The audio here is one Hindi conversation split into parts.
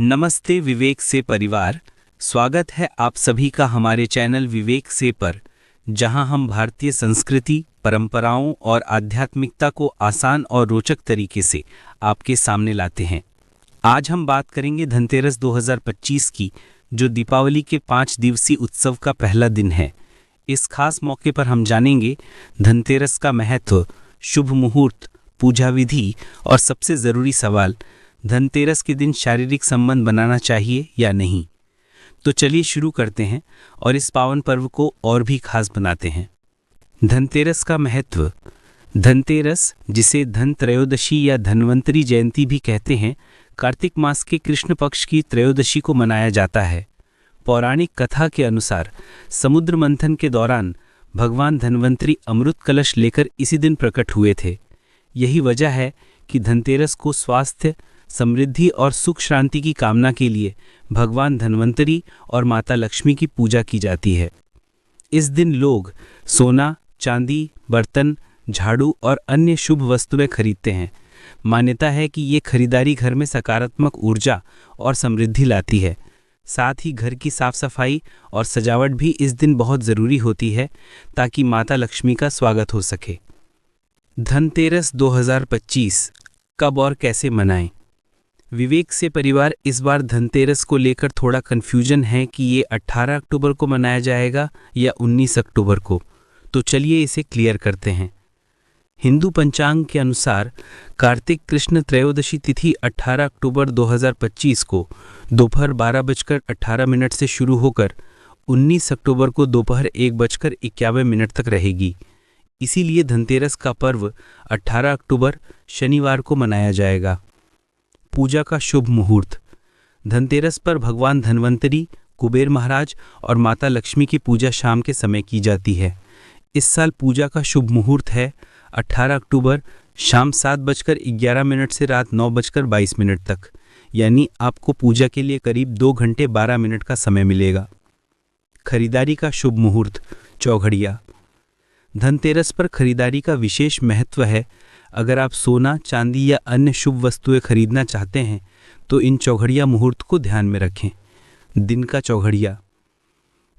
नमस्ते विवेक से परिवार। स्वागत है आप सभी का हमारे चैनल विवेक से पर, जहां हम भारतीय संस्कृति, परंपराओं और आध्यात्मिकता को आसान और रोचक तरीके से आपके सामने लाते हैं। आज हम बात करेंगे धनतेरस 2025 की, जो दीपावली के 5 दिवसीय उत्सव का पहला दिन है। इस खास मौके पर हम जानेंगे धनतेरस का महत्व, शुभ मुहूर्त, पूजा विधि और सबसे ज़रूरी सवाल, धनतेरस के दिन शारीरिक संबंध बनाना चाहिए या नहीं। तो चलिए शुरू करते हैं और इस पावन पर्व को और भी खास बनाते हैं। धनतेरस का महत्व। धनतेरस, जिसे धन त्रयोदशी या धन्वंतरी जयंती भी कहते हैं, कार्तिक मास के कृष्ण पक्ष की त्रयोदशी को मनाया जाता है। पौराणिक कथा के अनुसार समुद्र मंथन के दौरान भगवान धन्वंतरी अमृत कलश लेकर इसी दिन प्रकट हुए थे। यही वजह है कि धनतेरस को स्वास्थ्य, समृद्धि और सुख शांति की कामना के लिए भगवान धन्वंतरी और माता लक्ष्मी की पूजा की जाती है। इस दिन लोग सोना, चांदी, बर्तन, झाड़ू और अन्य शुभ वस्तुएं खरीदते हैं। मान्यता है कि ये खरीदारी घर में सकारात्मक ऊर्जा और समृद्धि लाती है। साथ ही घर की साफ सफाई और सजावट भी इस दिन बहुत ज़रूरी होती है, ताकि माता लक्ष्मी का स्वागत हो सके। धनतेरस 2025 कब और कैसे मनाएं? विवेक से परिवार, इस बार धनतेरस को लेकर थोड़ा कन्फ्यूजन है कि ये 18 अक्टूबर को मनाया जाएगा या 19 अक्टूबर को। तो चलिए इसे क्लियर करते हैं। हिंदू पंचांग के अनुसार कार्तिक कृष्ण त्रयोदशी तिथि 18 अक्टूबर 2025 को दोपहर 12:18 से शुरू होकर 19 अक्टूबर को दोपहर 1:51 तक रहेगी। इसीलिए धनतेरस का पर्व 18 अक्टूबर शनिवार को मनाया जाएगा। पूजा का शुभ मुहूर्त। धनतेरस पर भगवान धन्वंतरी, कुबेर महाराज और माता लक्ष्मी की पूजा शाम के समय की जाती है। इस साल पूजा का शुभ मुहूर्त है 18 अक्टूबर शाम 7:11 से रात 9:22 तक, यानी आपको पूजा के लिए करीब 2 घंटे 12 मिनट का समय मिलेगा। खरीदारी का शुभ मुहूर्त, चौघड़िया। धनतेरस पर खरीदारी का विशेष महत्व है। अगर आप सोना, चांदी या अन्य शुभ वस्तुएं खरीदना चाहते हैं तो इन चौघड़िया मुहूर्त को ध्यान में रखें। दिन का चौघड़िया।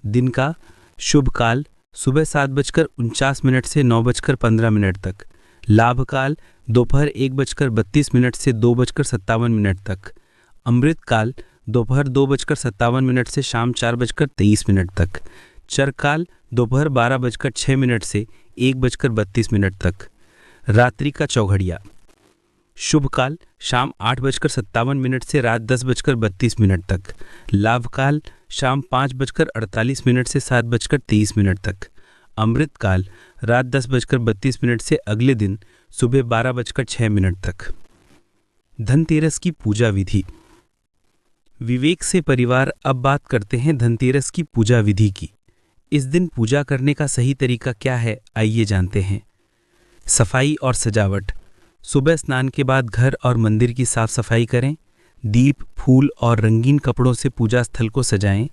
दिन का शुभ काल सुबह 7:49 से 9:15 तक। लाभ काल दोपहर 1:32 से 2:57 तक। अमृत काल दोपहर 2:57 से शाम 4:23 तक। चर काल दोपहर 12:06 से 1:32 तक। रात्रि का चौघड़िया। शुभ काल शाम 8:57 से रात 10:32 तक। लाभ काल शाम 5:48 से 7:23 तक। अमृत काल रात 10:32 से अगले दिन सुबह 12:06 तक। धनतेरस की पूजा विधि। विवेक से परिवार, अब बात करते हैं धनतेरस की पूजा विधि की। इस दिन पूजा करने का सही तरीका क्या है, आइए जानते हैं। सफाई और सजावट। सुबह स्नान के बाद घर और मंदिर की साफ सफाई करें। दीप, फूल और रंगीन कपड़ों से पूजा स्थल को सजाएं।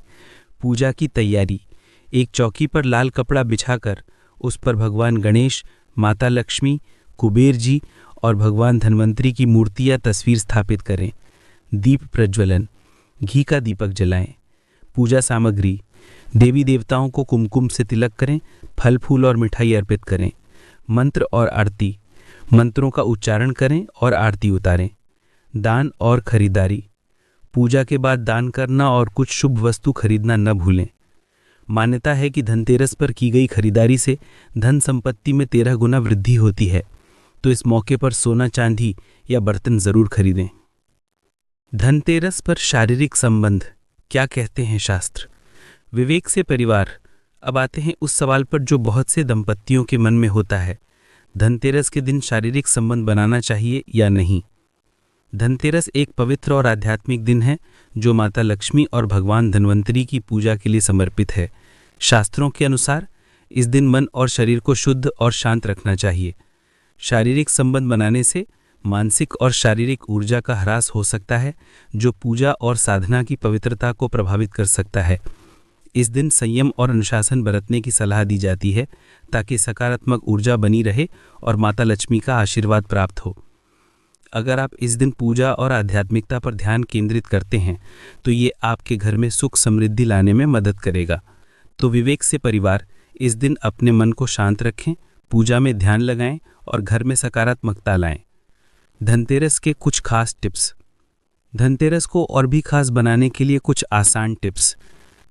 पूजा की तैयारी। एक चौकी पर लाल कपड़ा बिछाकर उस पर भगवान गणेश, माता लक्ष्मी, कुबेर जी और भगवान धन्वंतरी की मूर्ति या तस्वीर स्थापित करें। दीप प्रज्वलन। घी का दीपक जलाएं। पूजा सामग्री। देवी देवताओं को कुमकुम से तिलक करें। फल, फूल और मिठाई अर्पित करें। मंत्र और आरती। मंत्रों का उच्चारण करें और आरती उतारें। दान और खरीदारी। पूजा के बाद दान करना और कुछ शुभ वस्तु खरीदना न भूलें। मान्यता है कि धनतेरस पर की गई खरीदारी से धन संपत्ति में 13 गुना वृद्धि होती है, तो इस मौके पर सोना, चांदी या बर्तन जरूर खरीदें। धनतेरस पर शारीरिक संबंध, क्या कहते हैं शास्त्र? विवेक से परिवार, अब आते हैं उस सवाल पर जो बहुत से दंपतियों के मन में होता है। धनतेरस के दिन शारीरिक संबंध बनाना चाहिए या नहीं? धनतेरस एक पवित्र और आध्यात्मिक दिन है जो माता लक्ष्मी और भगवान धन्वंतरी की पूजा के लिए समर्पित है। शास्त्रों के अनुसार इस दिन मन और शरीर को शुद्ध और शांत रखना चाहिए। शारीरिक संबंध बनाने से मानसिक और शारीरिक ऊर्जा का ह्रास हो सकता है, जो पूजा और साधना की पवित्रता को प्रभावित कर सकता है। इस दिन संयम और अनुशासन बरतने की सलाह दी जाती है, ताकि सकारात्मक ऊर्जा बनी रहे और माता लक्ष्मी का आशीर्वाद प्राप्त हो। अगर आप इस दिन पूजा और आध्यात्मिकता पर ध्यान केंद्रित करते हैं तो ये आपके घर में सुख समृद्धि लाने में मदद करेगा। तो विवेक से परिवार इस दिन अपने मन को शांत रखें, पूजा में ध्यान लगाएं और घर में सकारात्मकता लाएं। धनतेरस के कुछ खास टिप्स। धनतेरस को और भी खास बनाने के लिए कुछ आसान टिप्स।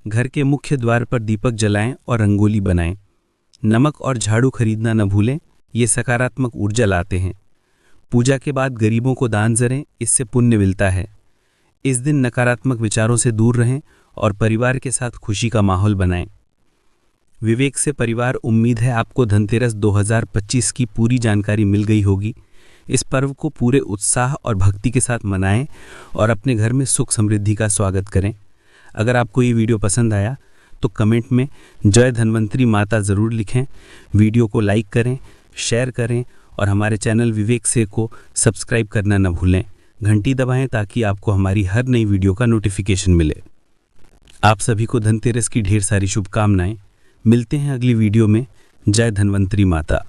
घर के मुख्य द्वार पर दीपक जलाएं और रंगोली बनाएं। नमक और झाड़ू खरीदना न भूलें, ये सकारात्मक ऊर्जा लाते हैं। पूजा के बाद गरीबों को दान करें, इससे पुण्य मिलता है। इस दिन नकारात्मक विचारों से दूर रहें और परिवार के साथ खुशी का माहौल बनाएं। विवेक से परिवार, उम्मीद है आपको धनतेरस 2025 की पूरी जानकारी मिल गई होगी। इस पर्व को पूरे उत्साह और भक्ति के साथ मनाएं और अपने घर में सुख समृद्धि का स्वागत करें। अगर आपको ये वीडियो पसंद आया तो कमेंट में जय धन्वंतरी माता ज़रूर लिखें। वीडियो को लाइक करें, शेयर करें और हमारे चैनल विवेक से को सब्सक्राइब करना न भूलें। घंटी दबाएं ताकि आपको हमारी हर नई वीडियो का नोटिफिकेशन मिले। आप सभी को धनतेरस की ढेर सारी शुभकामनाएं। मिलते हैं अगली वीडियो में। जय धन्वंतरी माता।